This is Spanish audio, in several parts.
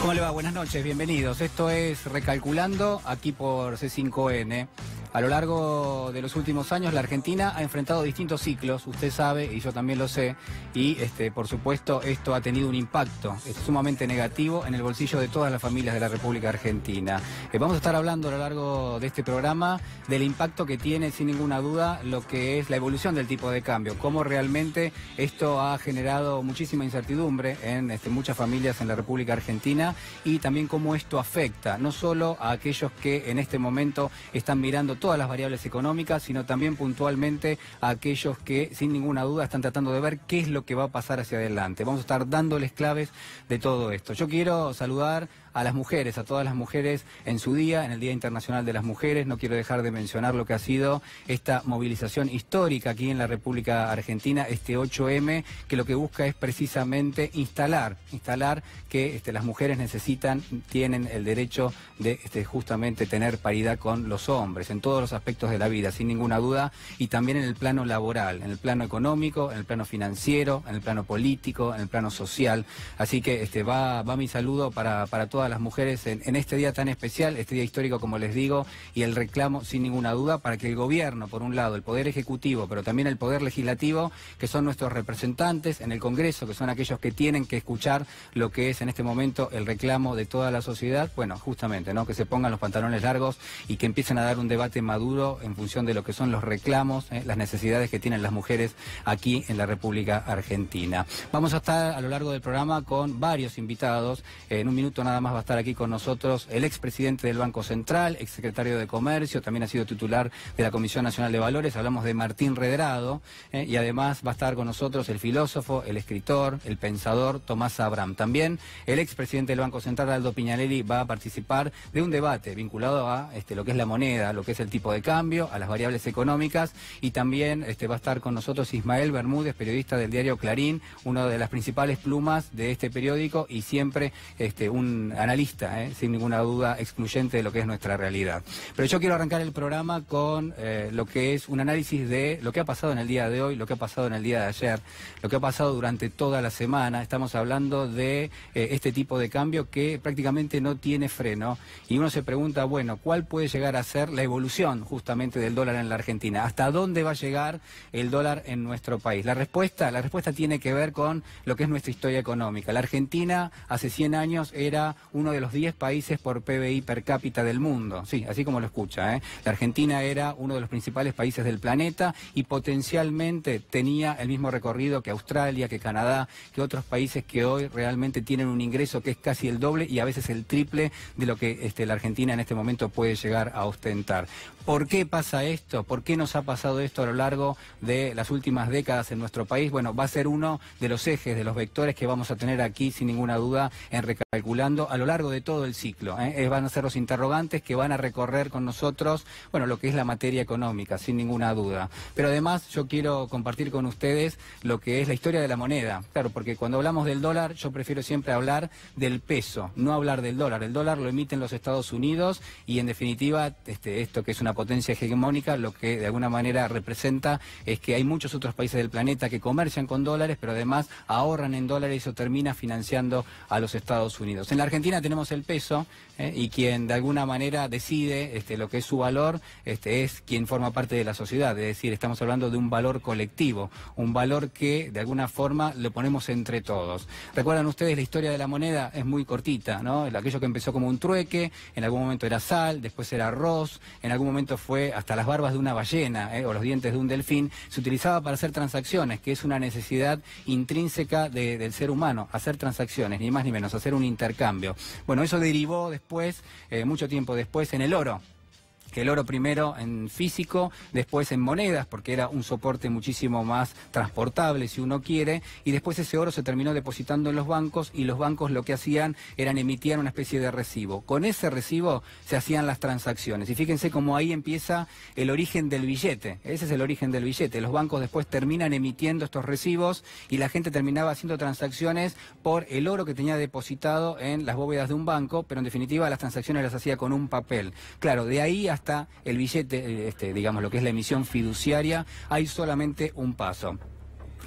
¿Cómo le va? Buenas noches, bienvenidos. Esto es Recalculando, aquí por C5N. A lo largo de los últimos años la Argentina ha enfrentado distintos ciclos, usted sabe y yo también lo sé, y por supuesto esto ha tenido un impacto sumamente negativo en el bolsillo de todas las familias de la República Argentina. Vamos a estar hablando a lo largo de este programa del impacto que tiene sin ninguna duda lo que es la evolución del tipo de cambio, cómo realmente esto ha generado muchísima incertidumbre en muchas familias en la República Argentina y también cómo esto afecta no solo a aquellos que en este momento están mirando todas las variables económicas, sino también puntualmente a aquellos que sin ninguna duda están tratando de ver qué es lo que va a pasar hacia adelante. Vamos a estar dándoles claves de todo esto. Yo quiero saludar a las mujeres, a todas las mujeres en su día, en el Día Internacional de las Mujeres. No quiero dejar de mencionar lo que ha sido esta movilización histórica aquí en la República Argentina, este 8M, que lo que busca es precisamente instalar que las mujeres tienen el derecho de justamente tener paridad con los hombres en todos los aspectos de la vida, sin ninguna duda, y también en el plano laboral, en el plano económico, en el plano financiero, en el plano político, en el plano social. Así que va mi saludo para todas las mujeres en este día tan especial, este día histórico, como les digo, y el reclamo sin ninguna duda para que el gobierno, por un lado, el Poder Ejecutivo, pero también el Poder Legislativo, que son nuestros representantes en el Congreso, que son aquellos que tienen que escuchar lo que es en este momento el reclamo de toda la sociedad, bueno, justamente, ¿no?, que se pongan los pantalones largos y que empiecen a dar un debate maduro en función de lo que son los reclamos, las necesidades que tienen las mujeres aquí en la República Argentina. Vamos a estar a lo largo del programa con varios invitados. En un minuto nada más va a estar aquí con nosotros el expresidente del Banco Central, exsecretario de Comercio, también ha sido titular de la Comisión Nacional de Valores, hablamos de Martín Redrado, y además va a estar con nosotros el filósofo, el escritor, el pensador Tomás Abraham. También el expresidente del Banco Central, Aldo Piñanelli, va a participar de un debate vinculado a lo que es la moneda, lo que es el tipo de cambio, a las variables económicas, y también va a estar con nosotros Ismael Bermúdez, periodista del diario Clarín, una de las principales plumas de este periódico y siempre un analista, sin ninguna duda, excluyente de lo que es nuestra realidad. Pero yo quiero arrancar el programa con lo que es un análisis de lo que ha pasado en el día de hoy, lo que ha pasado en el día de ayer, lo que ha pasado durante toda la semana. Estamos hablando de este tipo de cambio que prácticamente no tiene freno y uno se pregunta, bueno, ¿cuál puede llegar a ser la evolución justamente del dólar en la Argentina? ¿Hasta dónde va a llegar el dólar en nuestro país? La respuesta tiene que ver con lo que es nuestra historia económica. La Argentina hace 100 años era uno de los 10 países por PBI per cápita del mundo. Sí, así como lo escucha, La Argentina era uno de los principales países del planeta y potencialmente tenía el mismo recorrido que Australia, que Canadá, que otros países que hoy realmente tienen un ingreso que es casi el doble y a veces el triple de lo que la Argentina en este momento puede llegar a ostentar. ¿Por qué pasa esto? ¿Por qué nos ha pasado esto a lo largo de las últimas décadas en nuestro país? Bueno, va a ser uno de los ejes, de los vectores que vamos a tener aquí, sin ninguna duda, en Recalculando a lo largo de todo el ciclo. Van a ser los interrogantes que van a recorrer con nosotros, bueno, lo que es la materia económica, sin ninguna duda. Pero además yo quiero compartir con ustedes lo que es la historia de la moneda. Claro, porque cuando hablamos del dólar, yo prefiero siempre hablar del peso, no hablar del dólar. El dólar lo emiten los Estados Unidos y en definitiva, esto que es una potencia hegemónica, lo que de alguna manera representa es que hay muchos otros países del planeta que comercian con dólares, pero además ahorran en dólares y eso termina financiando a los Estados Unidos. En la Argentina tenemos el peso y quien de alguna manera decide lo que es su valor es quien forma parte de la sociedad, es decir, estamos hablando de un valor colectivo, un valor que de alguna forma lo ponemos entre todos. ¿Recuerdan ustedes la historia de la moneda? Es muy cortita, ¿no? Aquello que empezó como un trueque, en algún momento era sal, después era arroz, en algún momento fue hasta las barbas de una ballena o los dientes de un delfín, se utilizaba para hacer transacciones, que es una necesidad intrínseca del ser humano, hacer transacciones, ni más ni menos, hacer un intercambio. Bueno, eso derivó después, mucho tiempo después, en el oro. Que el oro primero en físico, después en monedas, porque era un soporte muchísimo más transportable, si uno quiere, y después ese oro se terminó depositando en los bancos, y los bancos lo que hacían eran emitir una especie de recibo. Con ese recibo se hacían las transacciones, y fíjense cómo ahí empieza el origen del billete. Ese es el origen del billete. Los bancos después terminan emitiendo estos recibos, y la gente terminaba haciendo transacciones por el oro que tenía depositado en las bóvedas de un banco, pero en definitiva las transacciones las hacía con un papel. Claro, de ahí hasta el billete, digamos lo que es la emisión fiduciaria, hay solamente un paso.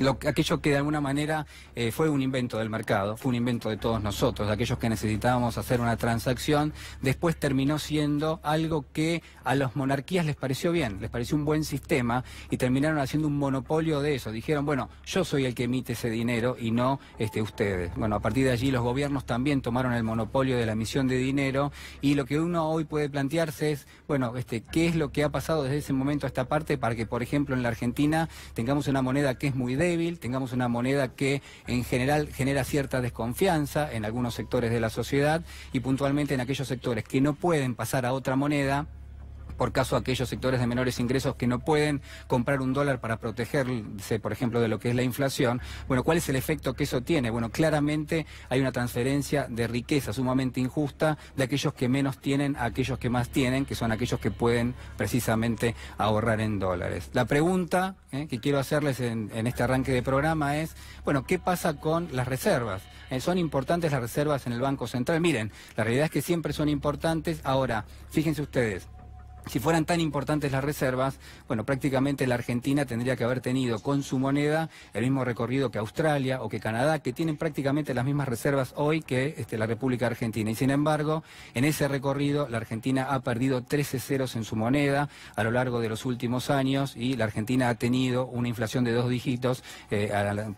aquello que de alguna manera fue un invento del mercado, fue un invento de todos nosotros, aquellos que necesitábamos hacer una transacción, después terminó siendo algo que a las monarquías les pareció bien, les pareció un buen sistema y terminaron haciendo un monopolio de eso. Dijeron, bueno, yo soy el que emite ese dinero y no ustedes. Bueno, a partir de allí los gobiernos también tomaron el monopolio de la emisión de dinero y lo que uno hoy puede plantearse es, bueno, ¿qué es lo que ha pasado desde ese momento a esta parte para que, por ejemplo, en la Argentina tengamos una moneda que es muy débil, tengamos una moneda que en general genera cierta desconfianza en algunos sectores de la sociedad y puntualmente en aquellos sectores que no pueden pasar a otra moneda? Por caso aquellos sectores de menores ingresos que no pueden comprar un dólar para protegerse, por ejemplo, de lo que es la inflación. Bueno, ¿cuál es el efecto que eso tiene? Bueno, claramente hay una transferencia de riqueza sumamente injusta de aquellos que menos tienen a aquellos que más tienen, que son aquellos que pueden precisamente ahorrar en dólares. La pregunta que quiero hacerles en este arranque de programa es, bueno, ¿qué pasa con las reservas? ¿Son importantes las reservas en el Banco Central? Miren, la realidad es que siempre son importantes. Ahora, fíjense ustedes, si fueran tan importantes las reservas, bueno, prácticamente la Argentina tendría que haber tenido con su moneda el mismo recorrido que Australia o que Canadá, que tienen prácticamente las mismas reservas hoy que la República Argentina. Y sin embargo, en ese recorrido la Argentina ha perdido 13 ceros en su moneda a lo largo de los últimos años y la Argentina ha tenido una inflación de 2 dígitos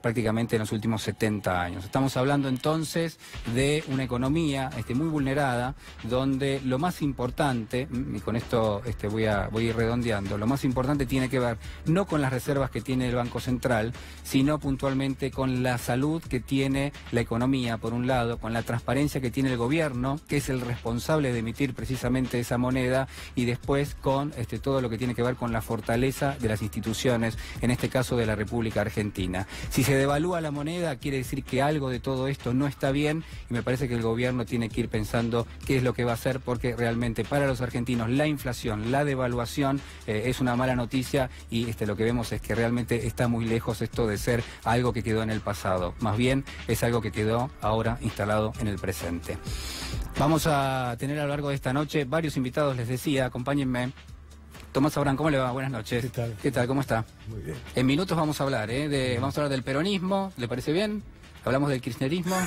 prácticamente en los últimos 70 años. Estamos hablando entonces de una economía muy vulnerada, donde lo más importante, y con esto voy a ir redondeando, lo más importante tiene que ver no con las reservas que tiene el Banco Central, sino puntualmente con la salud que tiene la economía, por un lado, con la transparencia que tiene el gobierno, que es el responsable de emitir precisamente esa moneda, y después con todo lo que tiene que ver con la fortaleza de las instituciones, en este caso de la República Argentina. Si se devalúa la moneda, quiere decir que algo de todo esto no está bien, y me parece que el gobierno tiene que ir pensando qué es lo que va a hacer, porque realmente para los argentinos la inflación, la devaluación es una mala noticia y lo que vemos es que realmente está muy lejos esto de ser algo que quedó en el pasado. Más bien es algo que quedó ahora instalado en el presente. Vamos a tener a lo largo de esta noche varios invitados, les decía, acompáñenme. Tomás Abrán, ¿cómo le va? Buenas noches. ¿Qué tal? ¿Qué tal? ¿Cómo está? Muy bien. En minutos vamos a hablar, vamos a hablar del peronismo, ¿le parece bien? Hablamos del kirchnerismo,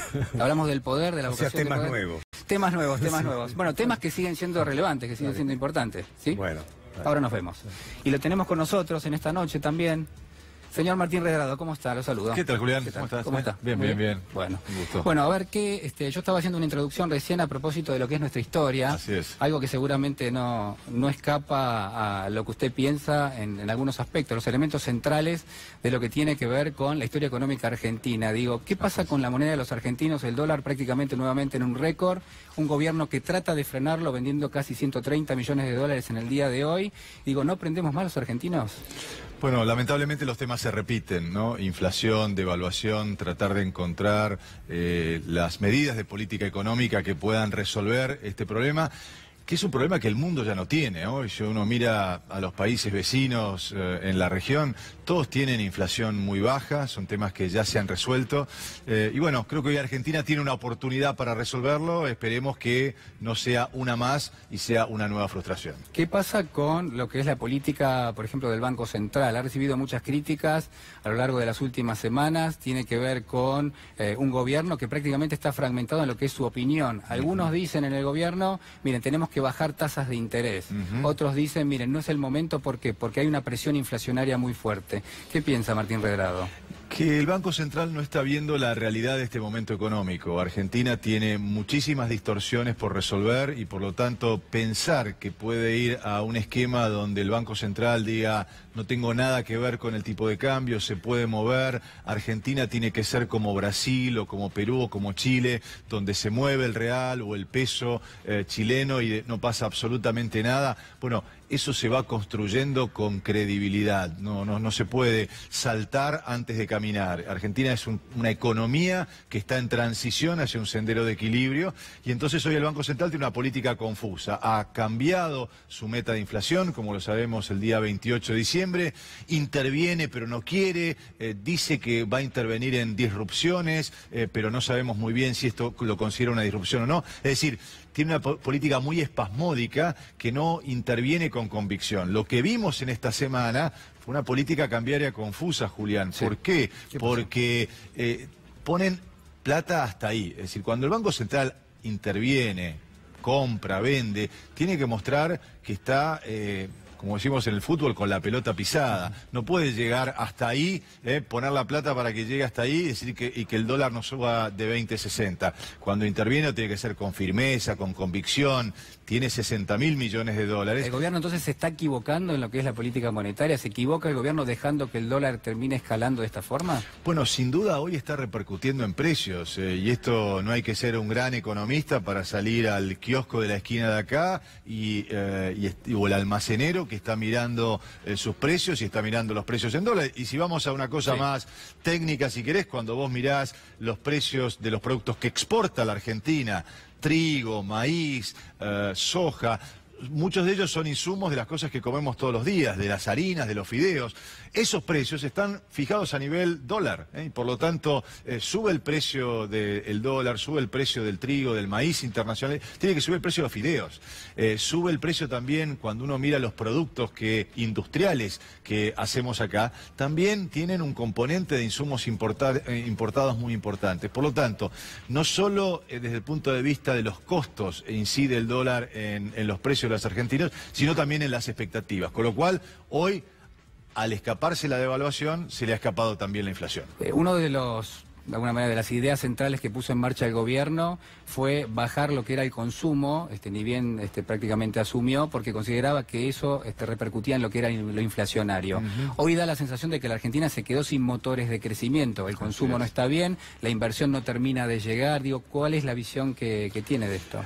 hablamos del poder, de la vocación temas de poder. nuevos. Temas nuevos. Bueno, temas que siguen siendo relevantes, que siguen siendo importantes, ¿sí? Bueno. Ahora nos vemos. Y lo tenemos con nosotros en esta noche también. Señor Martín Redrado, ¿cómo está? Lo saludo. ¿Qué tal, Julián? ¿Qué tal? ¿Cómo estás? ¿Cómo está? Bien. Bueno, un gusto. Bueno, a ver, yo estaba haciendo una introducción recién a propósito de lo que es nuestra historia. Así es. Algo que seguramente no escapa a lo que usted piensa en algunos aspectos, los elementos centrales de lo que tiene que ver con la historia económica argentina. Digo, ¿qué pasa con la moneda de los argentinos? El dólar prácticamente nuevamente en un récord, un gobierno que trata de frenarlo vendiendo casi 130 millones de dólares en el día de hoy. Digo, ¿no aprendemos más los argentinos? Bueno, lamentablemente los temas se repiten, ¿no? Inflación, devaluación, tratar de encontrar las medidas de política económica que puedan resolver este problema, que es un problema que el mundo ya no tiene. Hoy si uno mira a los países vecinos en la región, todos tienen inflación muy baja, son temas que ya se han resuelto. Y bueno, creo que hoy Argentina tiene una oportunidad para resolverlo, esperemos que no sea una más y sea una nueva frustración. ¿Qué pasa con lo que es la política, por ejemplo, del Banco Central? Ha recibido muchas críticas a lo largo de las últimas semanas, tiene que ver con un gobierno que prácticamente está fragmentado en lo que es su opinión. Algunos dicen en el gobierno, miren, tenemos que bajar tasas de interés. Otros dicen, miren, no es el momento porque hay una presión inflacionaria muy fuerte. ¿Qué piensa Martín Redrado? Que el Banco Central no está viendo la realidad de este momento económico. Argentina tiene muchísimas distorsiones por resolver y por lo tanto pensar que puede ir a un esquema donde el Banco Central diga no tengo nada que ver con el tipo de cambio, se puede mover, Argentina tiene que ser como Brasil o como Perú o como Chile, donde se mueve el real o el peso chileno y no pasa absolutamente nada. Bueno, eso se va construyendo con credibilidad, no se puede saltar antes de caminar. Argentina es una economía que está en transición hacia un sendero de equilibrio y entonces hoy el Banco Central tiene una política confusa. Ha cambiado su meta de inflación, como lo sabemos el día 28 de diciembre, interviene pero no quiere, dice que va a intervenir en disrupciones, pero no sabemos muy bien si esto lo considera una disrupción o no. Es decir, tiene una política muy espasmódica que no interviene con convicción. Lo que vimos en esta semana fue una política cambiaria confusa, Julián. Sí. ¿Por qué? ¿Qué pasó? Porque ponen plata hasta ahí. Es decir, cuando el Banco Central interviene, compra, vende, tiene que mostrar que está, como decimos en el fútbol, con la pelota pisada. No puede llegar hasta ahí, poner la plata para que llegue hasta ahí y que el dólar no suba de 20,60. Cuando interviene tiene que ser con firmeza, con convicción. Tiene 60.000 millones de dólares. ¿El gobierno entonces se está equivocando en lo que es la política monetaria? ¿Se equivoca el gobierno dejando que el dólar termine escalando de esta forma? Bueno, sin duda hoy está repercutiendo en precios y esto no hay que ser un gran economista para salir al kiosco de la esquina de acá o el almacenero que está mirando sus precios y está mirando los precios en dólares. Y si vamos a una cosa más técnica, si querés, cuando vos mirás los precios de los productos que exporta la Argentina, trigo, maíz, soja, muchos de ellos son insumos de las cosas que comemos todos los días, de las harinas, de los fideos. Esos precios están fijados a nivel dólar, y por lo tanto sube el precio del dólar, sube el precio del trigo, del maíz internacional, tiene que subir el precio de los fideos. Sube el precio también cuando uno mira los productos industriales que hacemos acá, también tienen un componente de insumos importados muy importantes. Por lo tanto, no solo desde el punto de vista de los costos incide el dólar en los precios de los argentinos, sino también en las expectativas. Con lo cual, hoy, al escaparse la devaluación, se le ha escapado también la inflación. Uno de alguna manera, de las ideas centrales que puso en marcha el gobierno fue bajar lo que era el consumo, ni bien prácticamente asumió, porque consideraba que eso repercutía en lo que era lo inflacionario. Hoy da la sensación de que la Argentina se quedó sin motores de crecimiento, el consumo no está bien, la inversión no termina de llegar. Digo, ¿cuál es la visión que tiene de esto?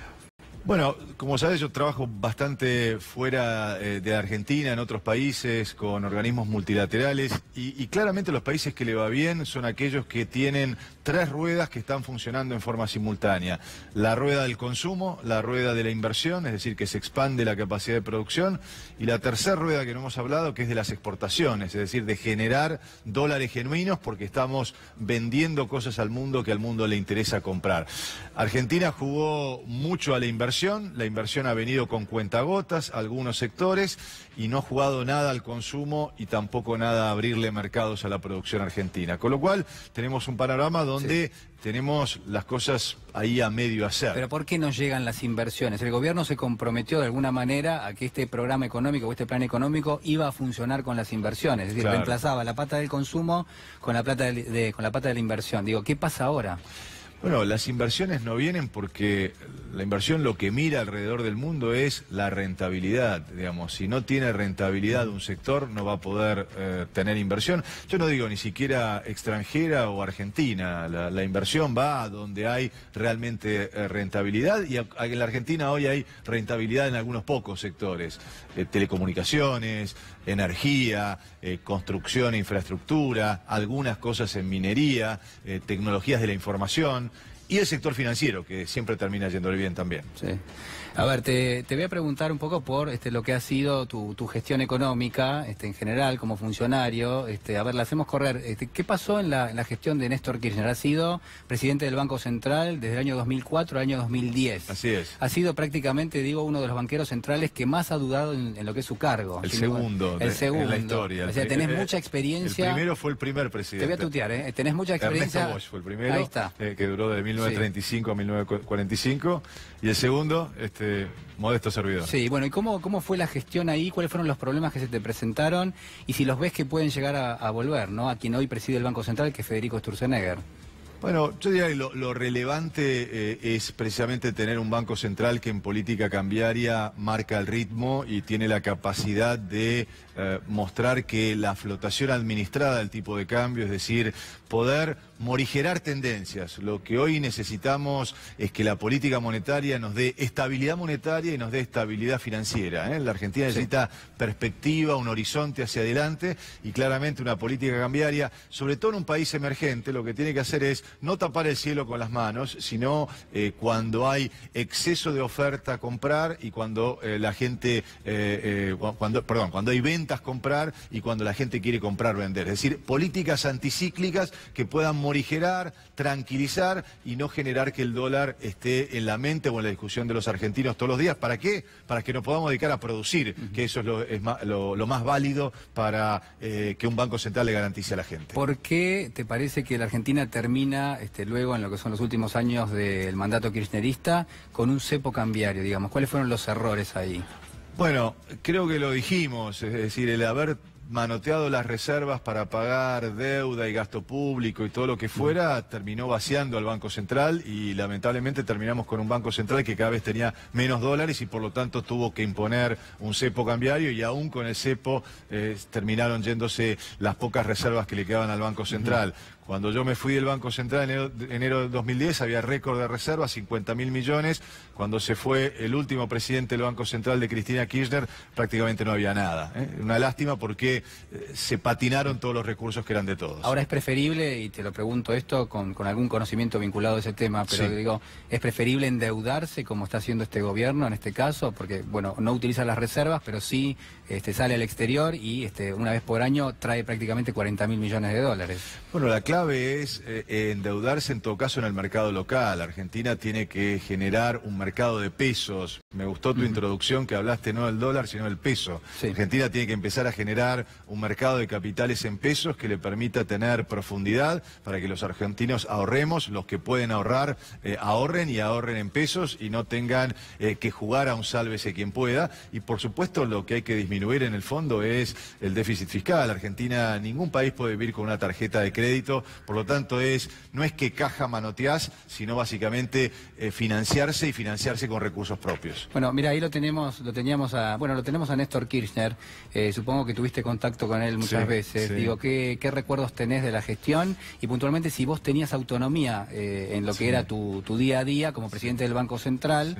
Bueno, como sabes, yo trabajo bastante fuera de Argentina, en otros países, con organismos multilaterales, y claramente los países que le va bien son aquellos que tienen tres ruedas que están funcionando en forma simultánea. La rueda del consumo, la rueda de la inversión, es decir, que se expande la capacidad de producción, y la tercera rueda que no hemos hablado, que es de las exportaciones, es decir, de generar dólares genuinos porque estamos vendiendo cosas al mundo que al mundo le interesa comprar. Argentina jugó mucho a la inversión ha venido con cuentagotas, algunos sectores, y no ha jugado nada al consumo y tampoco nada a abrirle mercados a la producción argentina. Con lo cual tenemos un panorama donde tenemos las cosas ahí a medio hacer. Pero ¿por qué no llegan las inversiones? El gobierno se comprometió de alguna manera a que este programa económico o este plan económico iba a funcionar con las inversiones, es decir, reemplazaba la pata del consumo con la pata de la inversión. Digo, ¿qué pasa ahora? Bueno, las inversiones no vienen porque la inversión lo que mira alrededor del mundo es la rentabilidad, digamos. Si no tiene rentabilidad un sector, no va a poder tener inversión. Yo no digo ni siquiera extranjera o argentina, la inversión va a donde hay realmente rentabilidad, y en la Argentina hoy hay rentabilidad en algunos pocos sectores. Telecomunicaciones, energía, construcción e infraestructura, algunas cosas en minería, tecnologías de la información. Y el sector financiero, que siempre termina yéndole bien también. Sí. A ver, te voy a preguntar un poco por lo que ha sido tu gestión económica en general como funcionario. A ver, la hacemos correr. ¿Qué pasó en la gestión de Néstor Kirchner? Ha sido presidente del Banco Central desde el año 2004 al año 2010. Así es. Ha sido prácticamente, uno de los banqueros centrales que más ha dudado en lo que es su cargo. El segundo en la historia. O sea, tenés mucha experiencia. El primero fue el primer presidente. Te voy a tutear, tenés mucha experiencia. Ernesto Bosch fue el primero. Ahí está. Que duró de 1935 a 1945. Y el segundo, Modesto servidor. Sí, bueno, ¿y cómo fue la gestión ahí? ¿Cuáles fueron los problemas que se te presentaron? Y si los ves que pueden llegar a volver, ¿no? A quien hoy preside el Banco Central, que es Federico Sturzenegger. Bueno, yo diría que lo relevante es precisamente tener un Banco Central que en política cambiaria marca el ritmo y tiene la capacidad de mostrar que la flotación administrada del tipo de cambio, es decir, poder morigerar tendencias. Lo que hoy necesitamos es que la política monetaria nos dé estabilidad monetaria y nos dé estabilidad financiera. La Argentina necesita perspectiva, un horizonte hacia adelante, y claramente una política cambiaria, sobre todo en un país emergente, lo que tiene que hacer es no tapar el cielo con las manos, sino cuando hay exceso de oferta comprar y cuando la gente, cuando hay ventas comprar y cuando la gente quiere comprar vender. Es decir, políticas anticíclicas que puedan morigerar, tranquilizar y no generar que el dólar esté en la mente o en la discusión de los argentinos todos los días. ¿Para qué? Para que nos podamos dedicar a producir, que eso es lo más válido para que un Banco Central le garantice a la gente. ¿Por qué te parece que la Argentina termina, luego en lo que son los últimos años del mandato kirchnerista, con un cepo cambiario, digamos? ¿Cuáles fueron los errores ahí? Bueno, creo que lo dijimos, es decir, el haber manoteado las reservas para pagar deuda y gasto público y todo lo que fuera, terminó vaciando al Banco Central y lamentablemente terminamos con un Banco Central que cada vez tenía menos dólares y por lo tanto tuvo que imponer un cepo cambiario y aún con el cepo terminaron yéndose las pocas reservas que le quedaban al Banco Central. Cuando yo me fui del Banco Central en enero de 2010 había récord de reservas, 50.000 millones. Cuando se fue el último presidente del Banco Central de Cristina Kirchner, prácticamente no había nada. Una lástima porque se patinaron todos los recursos que eran de todos. Ahora es preferible, y te lo pregunto esto con algún conocimiento vinculado a ese tema, pero sí, digo, ¿es preferible endeudarse como está haciendo este gobierno en este caso? Porque, bueno, no utiliza las reservas, pero sí sale al exterior y una vez por año trae prácticamente 40.000 millones de dólares. Bueno, la clave es endeudarse en todo caso en el mercado local. Argentina tiene que generar un mercado de pesos. Me gustó tu introducción que hablaste no del dólar sino del peso. Sí. Argentina tiene que empezar a generar un mercado de capitales en pesos que le permita tener profundidad para que los argentinos ahorremos, los que pueden ahorrar ahorren y ahorren en pesos y no tengan que jugar a un sálvese quien pueda. Y por supuesto lo que hay que disminuir en el fondo es el déficit fiscal. Argentina, ningún país puede vivir con una tarjeta de crédito, por lo tanto no es que caja manoteás, sino básicamente financiarse y financiarse con recursos propios. Bueno, mira, ahí lo tenemos a Néstor Kirchner, supongo que tuviste contacto con él muchas veces. Sí. Digo, ¿qué recuerdos tenés de la gestión? Y puntualmente si vos tenías autonomía en lo que era tu día a día como presidente del Banco Central,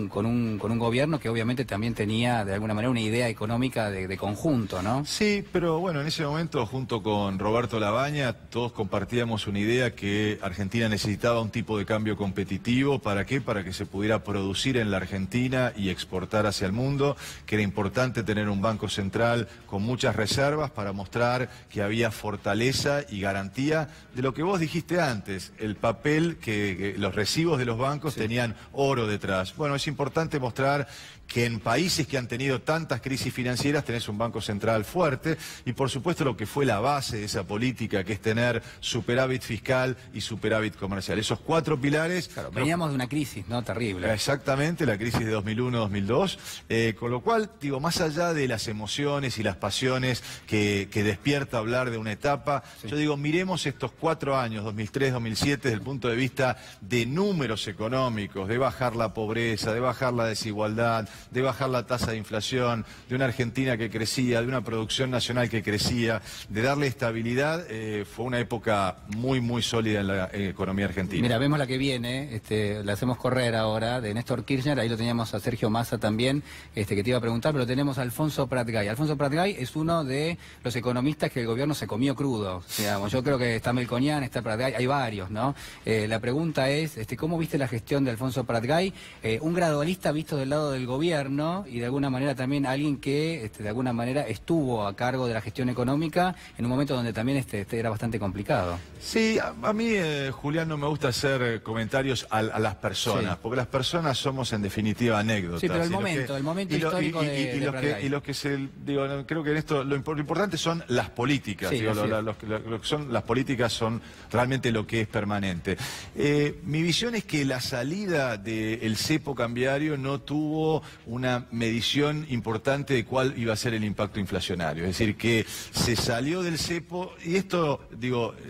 con un gobierno que obviamente también tenía de alguna manera una idea económica de conjunto, ¿no? Sí, pero bueno, en ese momento junto con Roberto Labaña todos compartíamos una idea que Argentina necesitaba un tipo de cambio competitivo. ¿Para qué? Para que se pudiera producir en la Argentina y exportar hacia el mundo, que era importante tener un Banco Central con muchas reservas para mostrar que había fortaleza y garantía de lo que vos dijiste antes, el papel que los recibos de los bancos tenían oro detrás. Bueno, es importante mostrar que en países que han tenido tantas crisis financieras tenés un Banco Central fuerte y por supuesto lo que fue la base de esa política, que es tener superávit fiscal y superávit comercial. Esos cuatro pilares... Claro, veníamos de una crisis, ¿no? Terrible. Exactamente, la crisis de 2001-2002, con lo cual, digo, más allá de las emociones y las pasiones que despierta hablar de una etapa, yo digo, miremos estos 4 años, 2003-2007, desde el punto de vista de números económicos, de bajar la pobreza, de bajar la desigualdad, de bajar la tasa de inflación, de una Argentina que crecía, de una producción nacional que crecía, de darle estabilidad. Fue una época muy, muy sólida en la economía argentina. Mira, vemos la que viene, la hacemos correr ahora, de Néstor Kirchner, ahí lo teníamos a Sergio Massa también, que te iba a preguntar, pero tenemos a Alfonso Prat-Gay. Alfonso Prat-Gay es uno de los economistas que el gobierno se comió crudo, digamos. Yo creo que está Melconian, está Prat-Gay, hay varios, ¿no? La pregunta es, ¿cómo viste la gestión de Alfonso Prat-Gay? Un gradualista visto del lado del gobierno y de alguna manera también alguien que de alguna manera estuvo a cargo de la gestión económica en un momento donde también era bastante complicado. Sí, a mí, Julián, no me gusta hacer comentarios a las personas, porque las personas somos en definitiva anécdotas. Sí, pero el momento histórico y los que creo que en esto lo importante son las políticas. Sí, lo que son las políticas son realmente lo que es permanente. Mi visión es que la salida del cepo cambiario no tuvo una medición importante de cuál iba a ser el impacto inflacionario. Es decir, que se salió del cepo, y esto,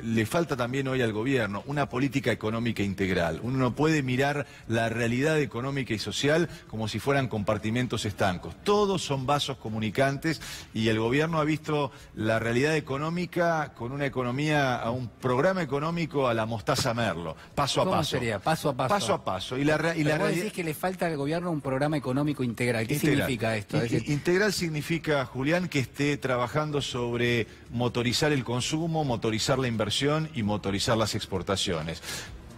le falta también hoy al gobierno, una política económica integral. Uno no puede mirar la realidad económica y social como si fueran compartimentos estancos. Todos son vasos comunicantes y el gobierno ha visto la realidad económica con una economía, a un programa económico a la mostaza Merlo, paso a ¿Cómo paso. sería? Paso a paso. Paso a paso. Y la Vos realidad... decís que le falta al gobierno un programa económico integral. ¿Qué significa esto? Es decir, Integral significa, Julián, que esté trabajando sobre motorizar el consumo, motorizar la inversión y motorizar las exportaciones.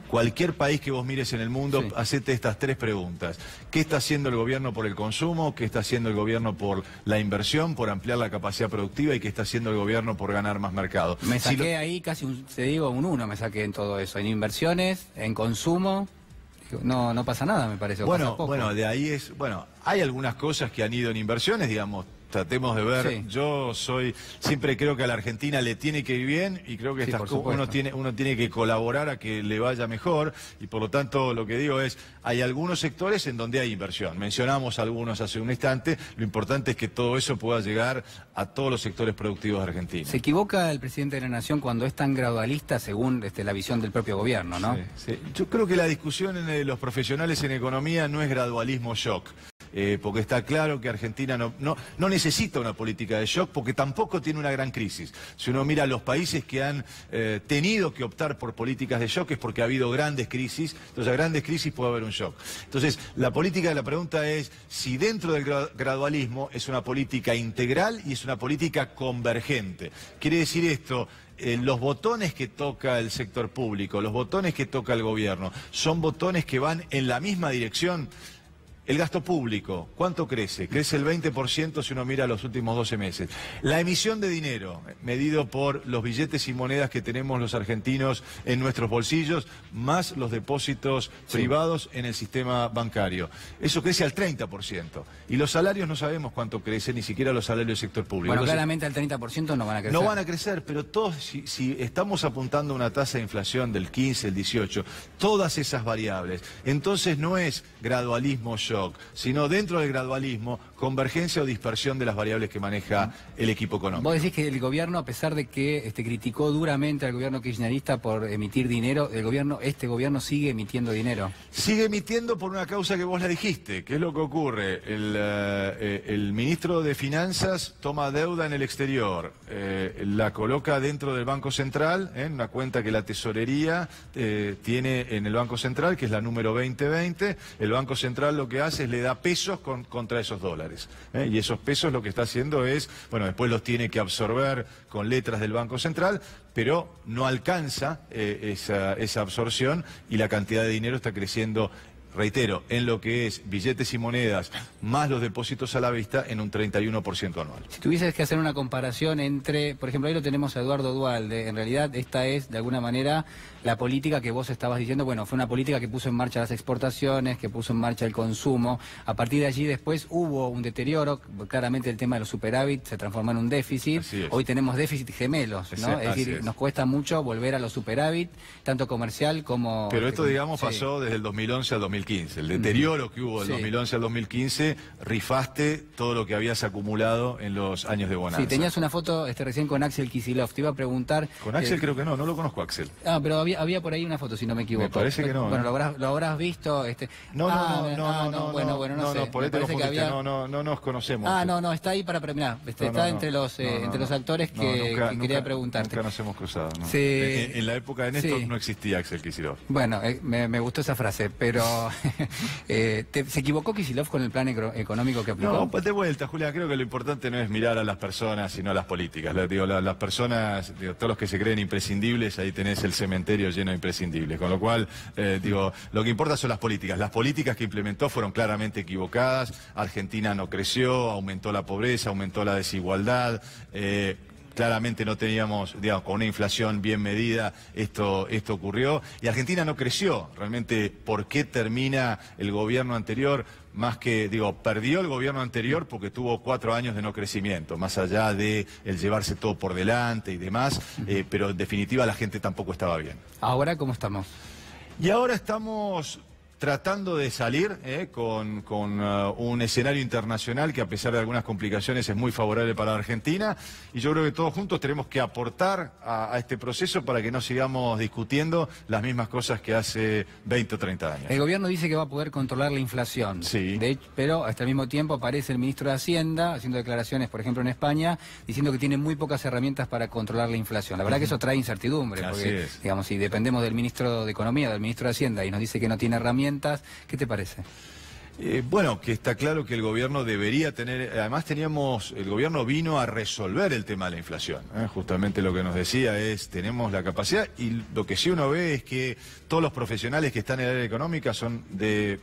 Cualquier país que vos mires en el mundo, sí, hacete estas tres preguntas. ¿Qué está haciendo el gobierno por el consumo? ¿Qué está haciendo el gobierno por la inversión, por ampliar la capacidad productiva? ¿Y qué está haciendo el gobierno por ganar más mercado? Me saqué ahí casi, un 1 me saqué en todo eso. En inversiones, en consumo. No pasa nada, me parece. Bueno, de ahí es... Bueno, hay algunas cosas que han ido en inversiones, digamos. Tratemos de ver, sí. Yo siempre creo que a la Argentina le tiene que ir bien y creo que Sí, uno tiene que colaborar a que le vaya mejor y por lo tanto lo que digo es, hay algunos sectores en donde hay inversión. Mencionamos algunos hace un instante, lo importante es que todo eso pueda llegar a todos los sectores productivos de Argentina. Se equivoca el presidente de la Nación cuando es tan gradualista según la visión del propio gobierno, ¿no? Sí, sí. Yo creo que la discusión en los profesionales en economía no es gradualismo shock. Porque está claro que Argentina no necesita una política de shock porque tampoco tiene una gran crisis. Si uno mira los países que han tenido que optar por políticas de shock es porque ha habido grandes crisis, entonces a grandes crisis puede haber un shock. Entonces la pregunta es si dentro del gradualismo es una política integral y es una política convergente. Quiere decir esto... los botones que toca el sector público, los botones que toca el gobierno, son botones que van en la misma dirección. El gasto público, ¿cuánto crece? Crece el 20% si uno mira los últimos 12 meses. La emisión de dinero, medido por los billetes y monedas que tenemos los argentinos en nuestros bolsillos, más los depósitos privados en el sistema bancario. Eso crece al 30%. Y los salarios no sabemos cuánto crecen, ni siquiera los salarios del sector público. Bueno, entonces, claramente al 30% no van a crecer. no van a crecer, pero todos, si estamos apuntando a una tasa de inflación del 15, el 18, todas esas variables, entonces no es gradualismo shock, sino dentro del gradualismo, convergencia o dispersión de las variables que maneja el equipo económico. Vos decís que el gobierno, a pesar de que criticó duramente al gobierno kirchnerista por emitir dinero, este gobierno sigue emitiendo dinero. Sigue emitiendo por una causa que vos la dijiste, que es lo que ocurre. El ministro de Finanzas toma deuda en el exterior, la coloca dentro del Banco Central, en una cuenta que la tesorería tiene en el Banco Central, que es la número 2020. El Banco Central lo que hace es le da pesos contra esos dólares. Y esos pesos lo que está haciendo es, bueno, después los tiene que absorber con letras del Banco Central, pero no alcanza esa absorción y la cantidad de dinero está creciendo, reitero, en lo que es billetes y monedas, más los depósitos a la vista, en un 31% anual. Si tuvieses que hacer una comparación entre, por ejemplo, ahí lo tenemos a Eduardo Duhalde, en realidad esta es, de alguna manera, la política que vos estabas diciendo, bueno, fue una política que puso en marcha las exportaciones, que puso en marcha el consumo, a partir de allí después hubo un deterioro, claramente el tema de los superávit se transformó en un déficit, hoy tenemos déficit gemelos, ¿no? Es decir, nos cuesta mucho volver a los superávit, tanto comercial como... Pero esto, digamos, pasó desde el 2011 al 2015, el deterioro que hubo del 2011 al 2015, rifaste todo lo que habías acumulado en los años de bonanza. Sí, tenías una foto recién con Axel Kicillof, te iba a preguntar... Con Axel creo que no lo conozco a Axel. Ah, pero había por ahí una foto, si no me equivoco. Me parece que no. Bueno, lo habrás visto. No sé. Por ahí te no nos conocemos. No, está ahí para premiar. Está entre los actores que quería preguntarte. Nunca nos hemos cruzado. No. Sí. En la época de Néstor no existía Axel Kicillof. Bueno, me gustó esa frase, pero ¿se equivocó Kicillof con el plan económico que aplicó? No, pues de vuelta, Julia, creo que lo importante no es mirar a las personas, sino a las políticas. Las personas, todos los que se creen imprescindibles, ahí tenés el cementerio lleno de imprescindibles. Con lo cual, lo que importa son las políticas. Las políticas que implementó fueron claramente equivocadas. Argentina no creció, aumentó la pobreza, aumentó la desigualdad. Claramente no teníamos, digamos, con una inflación bien medida, esto ocurrió. Y Argentina no creció. Realmente, ¿por qué termina el gobierno anterior? Más que, perdió el gobierno anterior porque tuvo 4 años de no crecimiento, más allá de el llevarse todo por delante y demás, pero en definitiva la gente tampoco estaba bien. ¿Ahora cómo estamos? Y ahora estamos tratando de salir con un escenario internacional que a pesar de algunas complicaciones es muy favorable para la Argentina, y yo creo que todos juntos tenemos que aportar a este proceso para que no sigamos discutiendo las mismas cosas que hace 20 o 30 años. El gobierno dice que va a poder controlar la inflación, sí. De hecho, pero hasta el mismo tiempo aparece el ministro de Hacienda haciendo declaraciones, por ejemplo en España, diciendo que tiene muy pocas herramientas para controlar la inflación. La verdad que eso trae incertidumbre, porque digamos, si dependemos del ministro de Economía, del ministro de Hacienda, y nos dice que no tiene herramientas, ¿qué te parece? Bueno, que está claro que el gobierno debería tener, además el gobierno vino a resolver el tema de la inflación, justamente lo que nos decía es, tenemos la capacidad, y lo que sí uno ve es que todos los profesionales que están en el área económica son de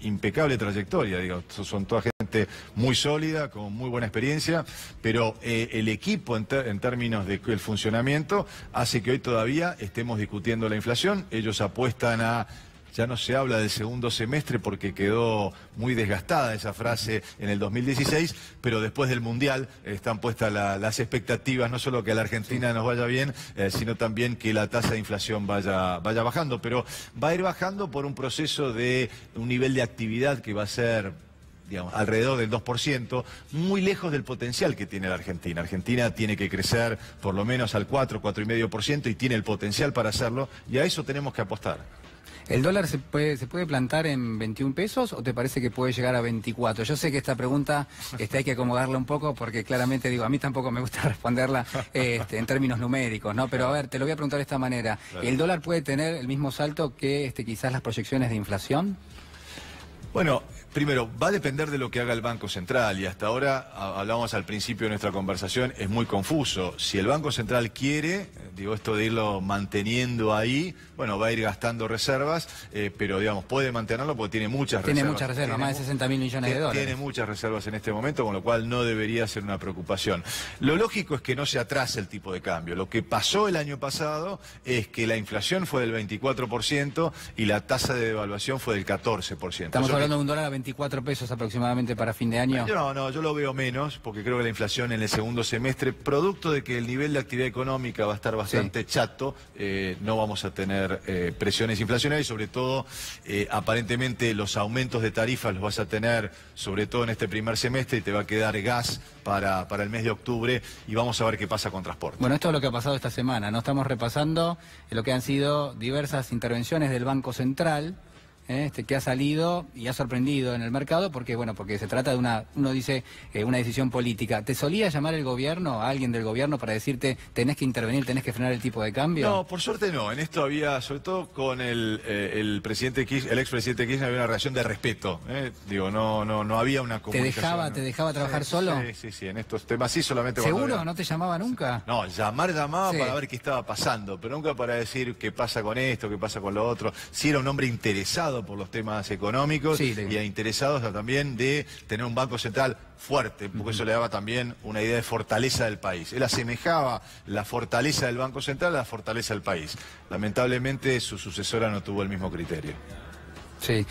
impecable trayectoria, digo, son toda gente muy sólida, con muy buena experiencia, pero el equipo en términos del funcionamiento hace que hoy todavía estemos discutiendo la inflación. Ellos apuestan a... Ya no se habla del segundo semestre porque quedó muy desgastada esa frase en el 2016, pero después del Mundial están puestas las expectativas, no solo que a la Argentina nos vaya bien, sino también que la tasa de inflación vaya bajando, pero va a ir bajando por un proceso de un nivel de actividad que va a ser, digamos, alrededor del 2%, muy lejos del potencial que tiene la Argentina. Argentina tiene que crecer por lo menos al 4,5% y tiene el potencial para hacerlo, y a eso tenemos que apostar. ¿El dólar se puede plantar en 21 pesos o te parece que puede llegar a 24? Yo sé que esta pregunta hay que acomodarla un poco porque claramente, digo, a mí tampoco me gusta responderla en términos numéricos, ¿no? Pero a ver, te lo voy a preguntar de esta manera. Claro. ¿El dólar puede tener el mismo salto que quizás las proyecciones de inflación? Bueno, primero, va a depender de lo que haga el Banco Central, y hasta ahora, hablábamos al principio de nuestra conversación, es muy confuso. Si el Banco Central quiere, digo, esto de irlo manteniendo ahí, bueno, va a ir gastando reservas, pero digamos, puede mantenerlo porque tiene muchas reservas. Tiene muchas reservas, más de 60.000 millones de dólares. Tiene muchas reservas en este momento, con lo cual no debería ser una preocupación. Lo lógico es que no se atrase el tipo de cambio. Lo que pasó el año pasado es que la inflación fue del 24% y la tasa de devaluación fue del 14%. Estamos hablando de un dólar a 24 pesos aproximadamente para fin de año. No, yo lo veo menos, porque creo que la inflación en el segundo semestre, producto de que el nivel de actividad económica va a estar bastante chato, no vamos a tener presiones inflacionarias, y sobre todo, aparentemente los aumentos de tarifas los vas a tener, sobre todo en este primer semestre, y te va a quedar gas para el mes de octubre, y vamos a ver qué pasa con transporte. Bueno, esto es lo que ha pasado esta semana, ¿no? Estamos repasando lo que han sido diversas intervenciones del Banco Central, que ha salido y ha sorprendido en el mercado, porque porque se trata de uno dice, una decisión política. ¿Te solía llamar el gobierno, a alguien del gobierno, para decirte tenés que intervenir, tenés que frenar el tipo de cambio? No, por suerte no. En esto había, sobre todo con el expresidente Kirchner, había una relación de respeto. Digo, no había una comunicación. ¿Te dejaba trabajar solo? Sí, en estos temas sí, solamente. ¿Seguro? ¿No te llamaba nunca? No, llamaba para ver qué estaba pasando, pero nunca para decir qué pasa con esto, qué pasa con lo otro. Sí era un hombre interesado por los temas económicos, y interesados también de tener un Banco Central fuerte, porque eso le daba también una idea de fortaleza del país. Él asemejaba la fortaleza del Banco Central a la fortaleza del país. Lamentablemente su sucesora no tuvo el mismo criterio. Sí,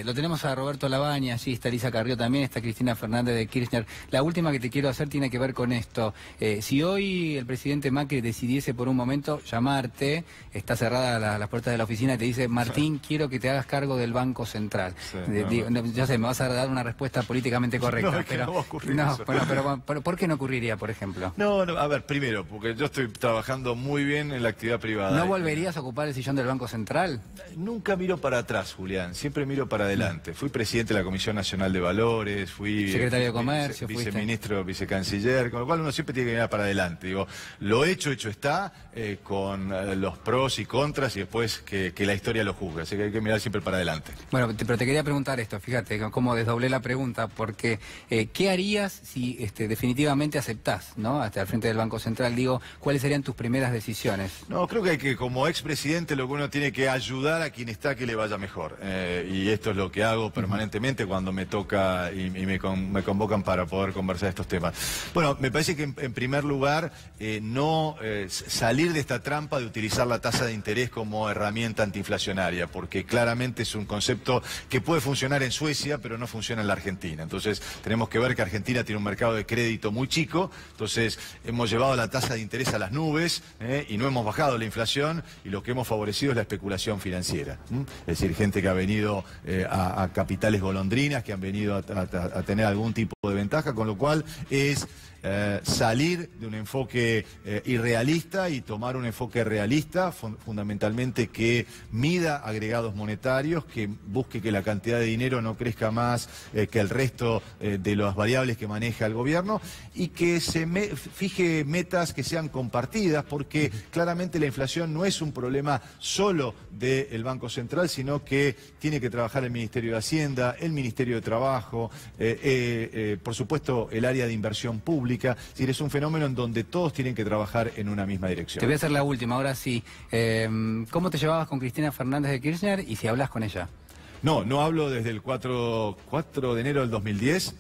lo tenemos a Roberto Labaña, allí está Elisa Carrió también, está Cristina Fernández de Kirchner. La última que te quiero hacer tiene que ver con esto. Si hoy el presidente Macri decidiese por un momento llamarte, está cerrada las puertas de la oficina y te dice, Martín, quiero que te hagas cargo del Banco Central. Ya sé, me vas a dar una respuesta políticamente correcta. No va a ocurrir eso. Pero ¿por qué no ocurriría, por ejemplo? No, a ver, primero, porque yo estoy trabajando muy bien en la actividad privada. ¿No volverías a ocupar el sillón del Banco Central? Nunca miro para atrás, Julián. Siempre miro para adelante. Fui presidente de la Comisión Nacional de Valores, fui secretario de Comercio, viceministro, vicecanciller, con lo cual uno siempre tiene que mirar para adelante. Digo, lo hecho está, con los pros y contras, y después que la historia lo juzgue. Así que hay que mirar siempre para adelante. Bueno, pero te quería preguntar esto, fíjate cómo desdoblé la pregunta, porque ¿qué harías si definitivamente aceptás, ¿no? Hasta al frente del Banco Central, digo, ¿cuáles serían tus primeras decisiones? No, creo que hay que, como expresidente, lo que uno tiene que ayudar a quien está que le vaya mejor. Y esto es lo que hago permanentemente cuando me toca y me convocan para poder conversar estos temas. Bueno, me parece que en primer lugar no salir de esta trampa de utilizar la tasa de interés como herramienta antiinflacionaria, porque claramente es un concepto que puede funcionar en Suecia, pero no funciona en la Argentina. Entonces tenemos que ver que Argentina tiene un mercado de crédito muy chico, entonces hemos llevado la tasa de interés a las nubes y no hemos bajado la inflación, y lo que hemos favorecido es la especulación financiera. Es decir, gente que ha venido a capitales golondrinas, que han venido a tener algún tipo de ventaja, con lo cual es salir de un enfoque irrealista y tomar un enfoque realista, fundamentalmente que mida agregados monetarios, que busque que la cantidad de dinero no crezca más que el resto de las variables que maneja el gobierno, y que se fije metas que sean compartidas, porque claramente la inflación no es un problema solo del Banco Central, sino que tiene que trabajar el Ministerio de Hacienda, el Ministerio de Trabajo, por supuesto el área de inversión pública. Es decir, es un fenómeno en donde todos tienen que trabajar en una misma dirección. Te voy a hacer la última, ahora sí. ¿Cómo te llevabas con Cristina Fernández de Kirchner y si hablas con ella? No hablo desde el 4 de enero del 2010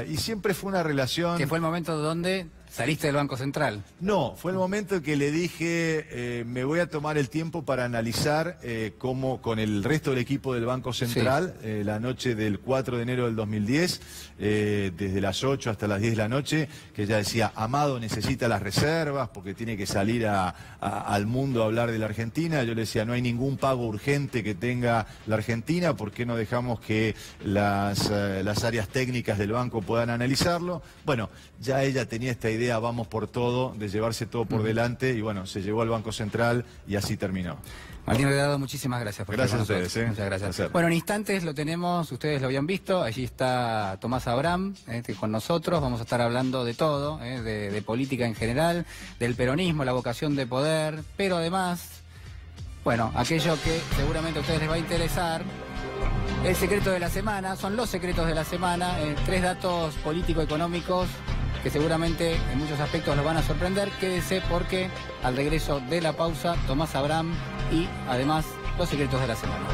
y siempre fue una relación... ¿Que fue el momento donde saliste del Banco Central? No, fue el momento en que le dije, me voy a tomar el tiempo para analizar cómo con el resto del equipo del Banco Central, sí, la noche del 4 de enero del 2010, desde las 8 hasta las 10 de la noche, que ella decía, Amado necesita las reservas porque tiene que salir al mundo a hablar de la Argentina. Yo le decía, no hay ningún pago urgente que tenga la Argentina, ¿por qué no dejamos que las áreas técnicas del banco puedan analizarlo? Bueno, ya ella tenía esta idea, vamos por todo, de llevarse todo por delante, y bueno, se llevó al Banco Central y así terminó. Martín Regalado, muchísimas gracias por estar con nosotros. Ustedes. Muchas gracias. Bueno, en instantes lo tenemos, ustedes lo habían visto, allí está Tomás Abraham con nosotros, vamos a estar hablando de todo, de política en general, del peronismo, la vocación de poder, pero además, bueno, aquello que seguramente a ustedes les va a interesar, el secreto de la semana, son los secretos de la semana, 3 datos político-económicos que seguramente en muchos aspectos los van a sorprender. Quédese porque al regreso de la pausa, Tomás Abraham y además los secretos de la semana.